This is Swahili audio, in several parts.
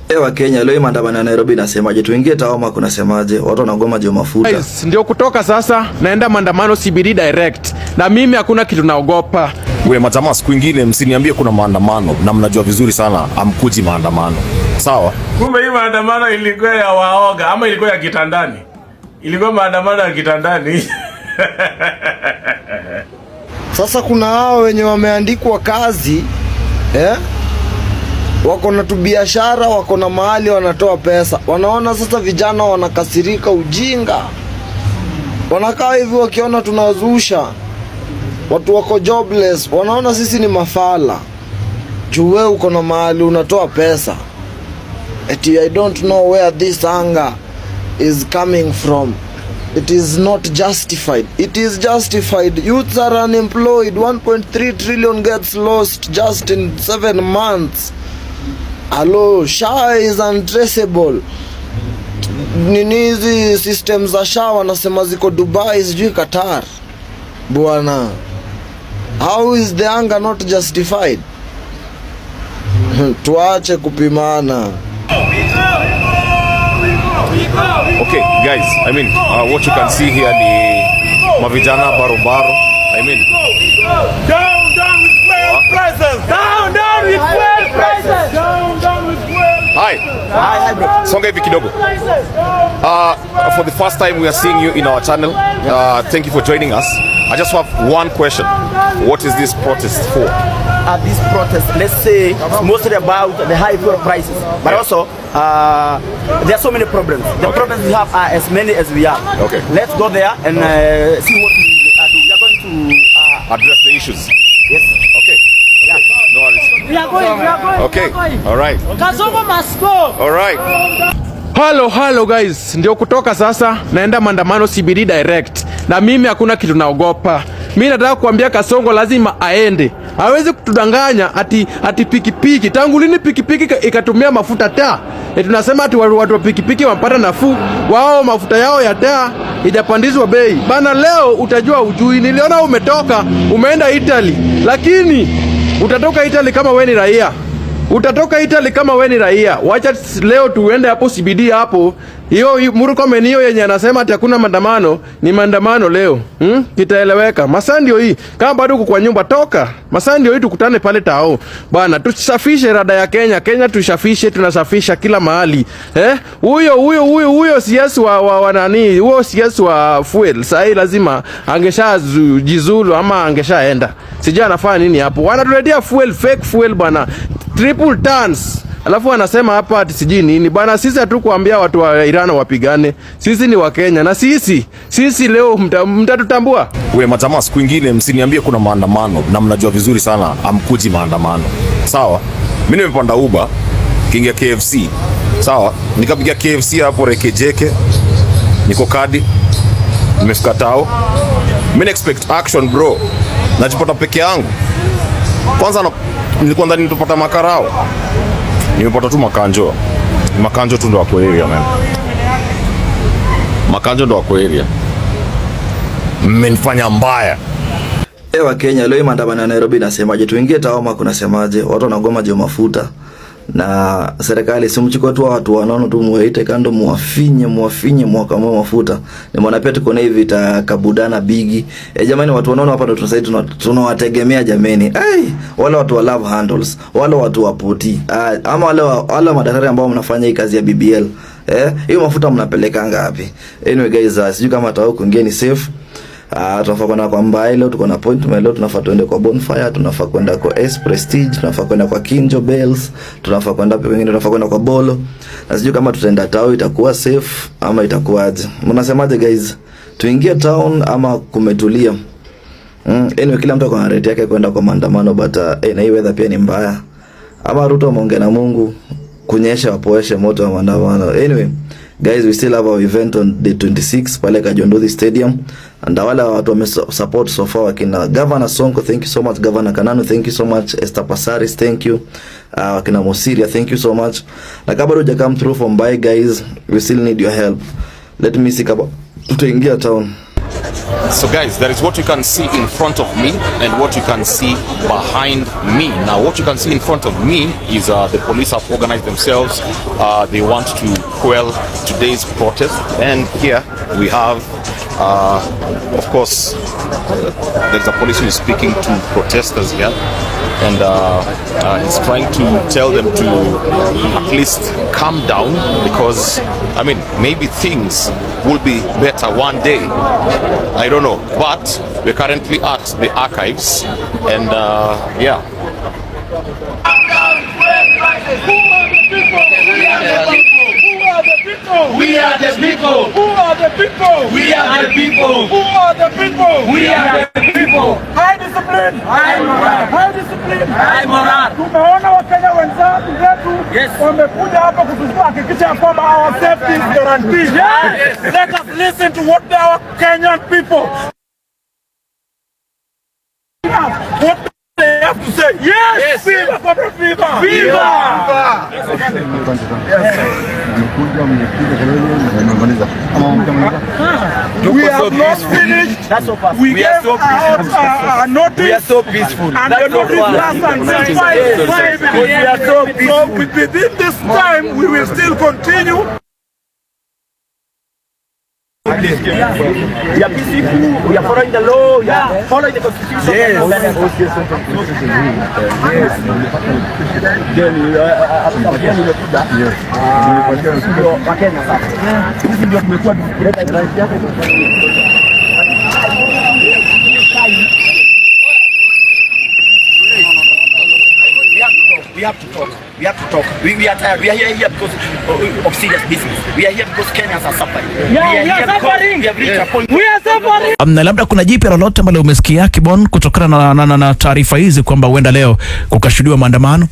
Ewa Kenya leo maandamano ya Nairobi nasemaje? Tuingie Taoma kunasemaje? Watu wanagoma juu mafuta. Guys, ndio kutoka sasa naenda maandamano CBD direct. Na mimi hakuna kitu naogopa. Wewe majamaa, siku nyingine msiniambie kuna maandamano na mnajua vizuri sana amkuji maandamano. Sawa? Kumbe hii maandamano ilikuwa ya waoga ama ilikuwa ya kitandani? Ilikuwa maandamano ya kitandani. Sasa kuna hao wenye wameandikwa kazi wako na biashara, wako na mahali wanatoa pesa. Wanaona sasa vijana wanakasirika ujinga. Wanakaa hivi wakiona tunazusha. Watu wako jobless, wanaona sisi ni mafala. Juu wewe uko na mahali unatoa pesa. I don't know where this anger is coming from. It is not justified. It is justified. Youths are unemployed. 1.3 trillion gets lost just in 7 months. Hello, SHA is untraceable. Nini hizi systems za SHA wanasema ziko Dubai, sijui Qatar. Bwana, how is the anger not justified? Tuache kupimana. Okay, guys, I mean, what you can see here ni mavijana barobaro. I mean, Down with fuel prices. Down with fuel prices. Down with fuel. Hi bro. Songa hivi kidogo. For the first time we are seeing you in our channel. Thank you for joining us. I just have one question. What is this protest for? This protest, let's say, mostly about the high fuel prices, but also there are so many problems. The problems we have are as many as we are. Okay. Let's go there and see what we do. We are going to address the issues. Yes. Okay. Yeah. No worries. We are going. Okay. All right. Kasongo must go. All right. Hello guys, ndio kutoka sasa naenda maandamano CBD direct. Na mimi hakuna kitu naogopa. Mimi nataka kuambia Kasongo lazima aende. Hawezi kutudanganya ati pikipiki. Tangu lini pikipiki ikatumia mafuta taa? Tunasema ati watu wa pikipiki wapata nafuu. Wao mafuta yao ya taa ijapandishwa bei. Bana leo utajua ujui. Niliona umetoka, umeenda Italy. Lakini utatoka Italy kama wewe ni raia. Utatoka Italy kama wewe ni raia. Wacha leo tuende hapo CBD hapo. Hiyo Murkomen hiyo yenye anasema ati hakuna maandamano, ni maandamano leo. Kitaeleweka. Masaa ndio hii. Kama bado uko kwa nyumba toka. Masaa ndio hii tukutane pale Tao. Bwana, tusafishe rada ya Kenya. Kenya tusafishe, tunasafisha kila mahali. Huyo CS wa nani? Huyo CS wa fuel. Sasa lazima angeshajizulu ama angeshaenda. Sijui anafanya nini hapo. Wanatuletea fuel, fake fuel bwana. Triple tons. Alafu anasema hapa ati sijui nini. Bwana, sisi hatukuambia watu wa Iran wapigane. Sisi ni wa Kenya na sisi leo mtatutambua. Wewe majamaa, siku nyingine msiniambie kuna maandamano na mnajua vizuri sana amkuji maandamano. Sawa? Mimi nimepanda Uber kingia KFC. Sawa? Nikapiga KFC hapo Rekejeke. Niko kadi. Nimefika Tao. Mimi expect action bro. Najipata peke yangu. Kwanza nilikuwa ndani nitapata makarao. Nimepata tu makanjo. Makanjo tu ndo wako area man. Makanjo ndo wako area. Mmenifanya mbaya. Ewa Kenya leo maandamano ya Nairobi nasemaje? Tuingie Taoma kunasemaje? Watu wanagoma juu mafuta. Na serikali simchukue tu watu wanaona tu muwaite kando muwafinye mwakamua mafuta. Nimeona pia tuko na hivi kabudana bigi. Jamani, watu wanaona hapa ndo tunasaidia tunawategemea jameni. Wale watu wa love handles, wale watu wa poti. Ama wale madaktari ambao mnafanya hii kazi ya BBL. Hiyo mafuta mnapeleka ngapi? Anyway guys, sijui kama Tao kuingia ni safe. Tunafaa kwenda kwa Mbai leo, tuko na appointment leo, tunafaa tuende kwa Bonfire, tunafaa kwenda kwa S Prestige, tunafaa kwenda kwa Kinjo Bells, tunafaa kwenda pia wengine, tunafaa kwenda kwa Bolo. Na sijui kama tutaenda Tao itakuwa safe ama itakuwaje. Mnasemaje guys? Tuingie town ama kumetulia? Anyway, kila mtu akona rate yake kwenda kwa maandamano, but na hii weather pia ni mbaya. Ama Ruto ameongea na Mungu kunyesha wapoeshe moto wa maandamano. Anyway, guys, we still have our event on the 26th pale Kajondozi Stadium, and wale watu wame support so far wakina Governor Sonko, thank you so much. Governor Kananu, thank you so much. Esther Passaris, thank you. Wakina Mosiria, thank you so much. Na kama bado come through from by guys, we still need your help. Let me see kama tutaingia town. So guys, that is what you can see in front of me and what you can see behind me. Now what you can see in front of me is the police have organized themselves. They want to quell today's protest, and here we have of course there's a police who is speaking to protesters here, and he's trying to tell them to at least calm down, because I mean maybe things will be better one day, I don't know, but we're currently at the archives, and yeah. We are the people. Who are the people? We are the people. Who are the people? We are the people. High discipline. High moral. High discipline. High moral. Tumeona Wakenya wenzetu wamekuja hapa kuhakikisha kwamba our safety is guaranteed. Let us listen to what our Kenyan people what they have to say. Yes. Viva Cobra Fever. Viva. We have not finished. That's so fast. We are so peaceful. Notice. We are so peaceful. And the notice lasts until 5 minutes. We are so peaceful. So within this time, we will still continue. We are peaceful, we are following the law, we are following the constitution. We have to talk. We have to talk. We are tired. We are here because of serious business. We are here because Kenyans are suffering. Yeah, we are suffering. We have reached a point. We are suffering. Na labda kuna jipya lolote ambalo umesikia Kibon kutokana na taarifa hizi kwamba huenda leo kukashuhudiwa maandamano?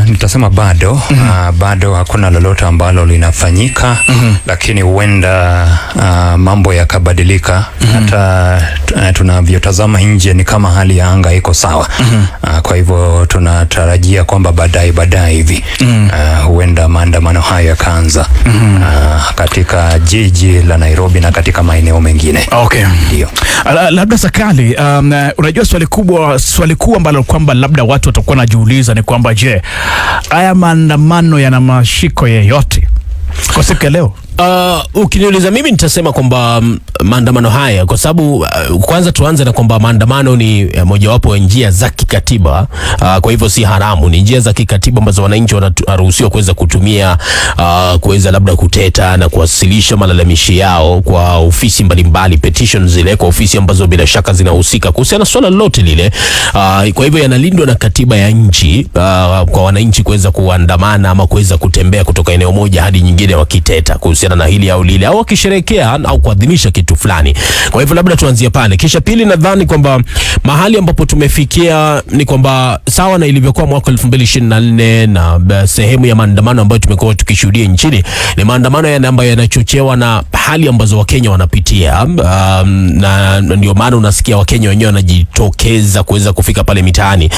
Nitasema bado bado hakuna lolote ambalo linafanyika, lakini huenda mambo yakabadilika. Hata tunavyotazama nje ni kama hali ya anga iko sawa. Kwa hivyo tunatarajia kwamba baadaye hivi huenda maandamano haya yakaanza katika jiji la Nairobi na katika maeneo mengine. Okay. Ndio. Labda Sakali, unajua swali kuu ambalo kwamba labda watu watakuwa wanajiuliza ni kwamba je, haya maandamano yana mashiko yeyote kwa siku ya leo? Ukiniuliza mimi nitasema kwamba maandamano haya, kwa sababu kwanza tuanze na kwamba maandamano ni mojawapo ya njia za kikatiba, kwa hivyo si haramu, ni njia za kikatiba ambazo wananchi wanaruhusiwa kuweza kutumia, kuweza labda kuteta na kuwasilisha malalamishi yao kwa ofisi mbalimbali, petitions zile kwa ofisi ambazo bila shaka zinahusika kuhusiana na swala lolote lile. Kwa hivyo yanalindwa na katiba ya nchi, kwa wananchi kuweza kuandamana ama kuweza kutembea kutoka eneo moja hadi nyingine wakiteta kuhusiana na hili au lile, au wakisherehekea au kuadhimisha kitu fulani. Kwa hivyo labda tuanzie pale. Kisha pili, nadhani kwamba mahali ambapo tumefikia ni kwamba sawa na ilivyokuwa mwaka 2024 na sehemu ya maandamano ambayo tumekuwa tukishuhudia nchini ni maandamano ambayo yanachochewa na hali ambazo Wakenya wanapitia, na ndio maana unasikia Wakenya wenyewe wanajitokeza kuweza kufika pale mitaani.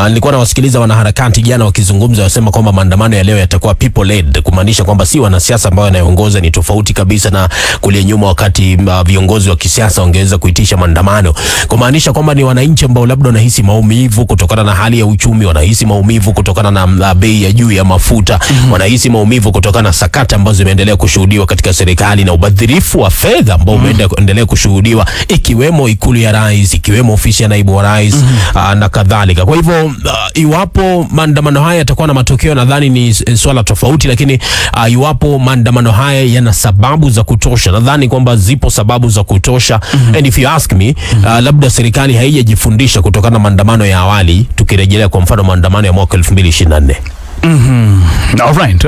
Nilikuwa nawasikiliza wanaharakati jana wakizungumza, wasema kwamba maandamano ya leo yatakuwa people led, kumaanisha kwamba si wanasiasa ambao wanaongoza, ni tofauti kabisa na kule nyuma wakati viongozi wa kisiasa wangeweza kuitisha maandamano, kumaanisha kwamba ni wananchi ambao labda wanahisi maumivu kutokana na hali ya uchumi, wanahisi maumivu kutokana na bei ya juu ya mafuta, wanahisi maumivu kutokana na sakata ambazo zimeendelea kushuhudiwa katika serikali na ubadhirifu wa fedha ambao umeendelea kushuhudiwa, ikiwemo ikulu ya rais, ikiwemo ofisi ya naibu wa rais na kadhalika. Kwa hivyo iwapo maandamano haya yatakuwa na matokeo, nadhani ni swala tofauti, lakini iwapo maandamano haya yana sababu za kutosha, nadhani kwamba zipo sababu za kutosha. And if you ask me, labda serikali haijajifundisha kutokana na maandamano ya awali, tukirejelea kwa mfano maandamano ya mwaka 2024. Alright.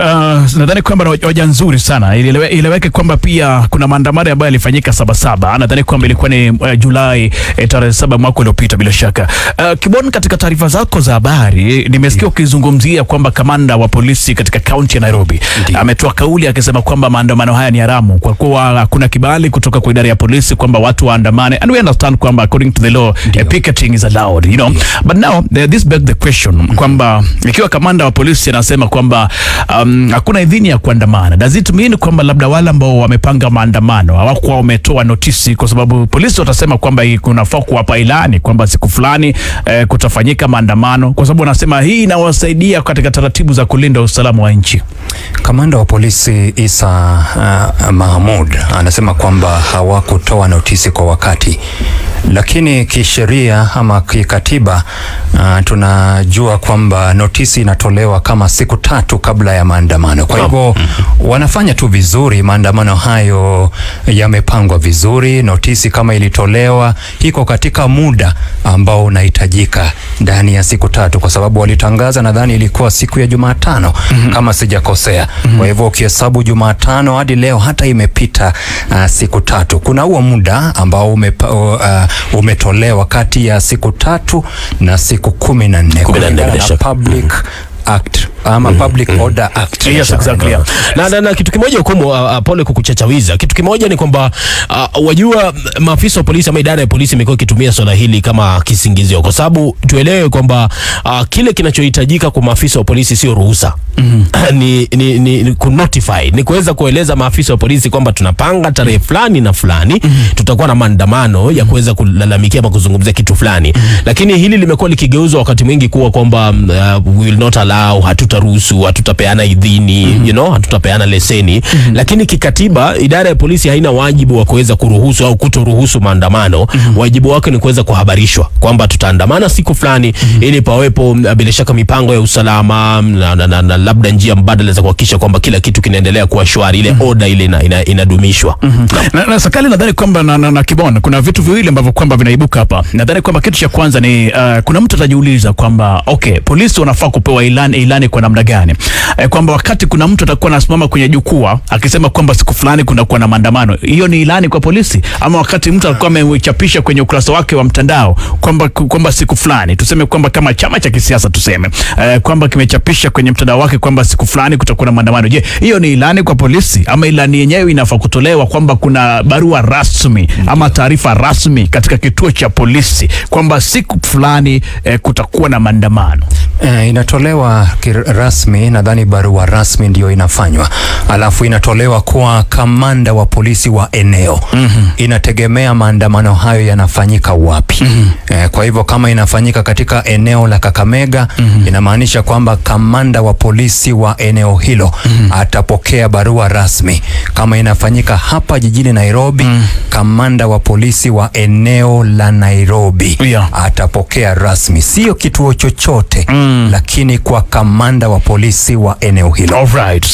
Nadhani kwamba hoja nzuri sana. Ileweke kwamba pia kuna maandamano ambayo yalifanyika Sabasaba. Nadhani kwamba ilikuwa ni Julai tarehe 7 mwaka uliopita bila shaka. Kibon, katika taarifa zako za habari nimesikia ukizungumzia kwamba kamanda wa polisi katika kaunti ya Nairobi ametoa kauli akisema kwamba maandamano haya ni haramu kwa kuwa kuna kibali kutoka kwa idara ya polisi kwamba watu waandamane, and we understand kwamba according to the law picketing is allowed, you know. But now this begs the question kwamba ikiwa kamanda wa polisi anasema kwamba kwamba hakuna idhini ya kuandamana. Does it mean kwamba labda wale ambao wamepanga maandamano hawakuwa wametoa notisi, kwa sababu polisi watasema kwamba kunafaa kuwapa ilani kwamba siku fulani kutafanyika maandamano, kwa sababu wanasema hii inawasaidia katika taratibu za kulinda usalama wa nchi. Kamanda wa polisi Isa Mahmud anasema kwamba hawakutoa notisi kwa wakati, lakini kisheria ama kikatiba tunajua kwamba notisi inatolewa kama siku 3 kabla ya maandamano. Kwa hivyo wanafanya tu vizuri, maandamano hayo yamepangwa vizuri. Notisi kama ilitolewa iko katika muda ambao unahitajika ndani ya siku 3, kwa sababu walitangaza, nadhani ilikuwa siku ya Jumatano kama sijakosea. Kwa hivyo ukihesabu Jumatano hadi leo hata imepita siku 3. Kuna huo muda ambao umetolewa kati ya siku 3 na siku 14 na Public Act ama Public Order Act. Yes, exactly. Na kitu kimoja hukumu, pole kukuchachawiza. Kitu kimoja ni kwamba wajua maafisa wa polisi ama idara ya polisi imekuwa ikitumia swala hili kama kisingizio, kwa sababu tuelewe kwamba kile kinachohitajika kwa maafisa wa polisi sio ruhusa. ni kunotify, ni kuweza kueleza maafisa wa polisi kwamba tunapanga tarehe fulani na fulani tutakuwa na maandamano ya kuweza kulalamikia ama kuzungumzia kitu fulani. Lakini hili limekuwa likigeuzwa wakati mwingi kuwa kwamba we will not allow, hatutaruhusu, hatutapeana idhini, hatutapeana leseni. Lakini kikatiba idara ya polisi haina wajibu wa kuweza kuruhusu au kutoruhusu maandamano. Wajibu wake ni kuweza kuhabarishwa kwamba tutaandamana siku fulani, ili pawepo bila shaka mipango ya usalama na labda njia mbadala za kuhakikisha kwamba kila kitu kinaendelea kuwa shwari, ile order ile inadumishwa. Na Sakali, nadhani kwamba na Kibon kuna vitu viwili ambavyo kwamba vinaibuka hapa. Nadhani kwamba kitu cha kwanza ni kuna mtu atajiuliza kwamba okay, polisi wanafaa kupewa ilani kwa namna gani? Kwamba wakati kuna mtu atakuwa anasimama kwenye jukwaa akisema kwamba siku fulani kuna kuwa na maandamano, hiyo ni ilani kwa polisi? Ama wakati mtu alikuwa amechapisha kwenye ukurasa wake wa mtandao kwamba siku fulani, tuseme kwamba kama chama cha kisiasa tuseme kwamba kimechapisha kwenye mtandao wake kwamba siku fulani kutakuwa na maandamano, je, hiyo ni ilani kwa polisi? Ama ilani yenyewe inafaa kutolewa kwamba kuna barua rasmi ama taarifa rasmi katika kituo cha polisi kwamba siku fulani kutakuwa na maandamano? Inatolewa rasmi, nadhani barua rasmi ndio inafanywa, alafu inatolewa kwa kamanda wa polisi wa eneo. Inategemea maandamano hayo yanafanyika wapi. Kwa hivyo kama inafanyika katika eneo la Kakamega, inamaanisha kwamba kamanda wa polisi wa eneo hilo atapokea barua rasmi. Kama inafanyika hapa jijini Nairobi, kamanda wa polisi wa eneo la Nairobi atapokea rasmi, sio kituo chochote, lakini kwa kamanda wa polisi wa eneo hilo. All right.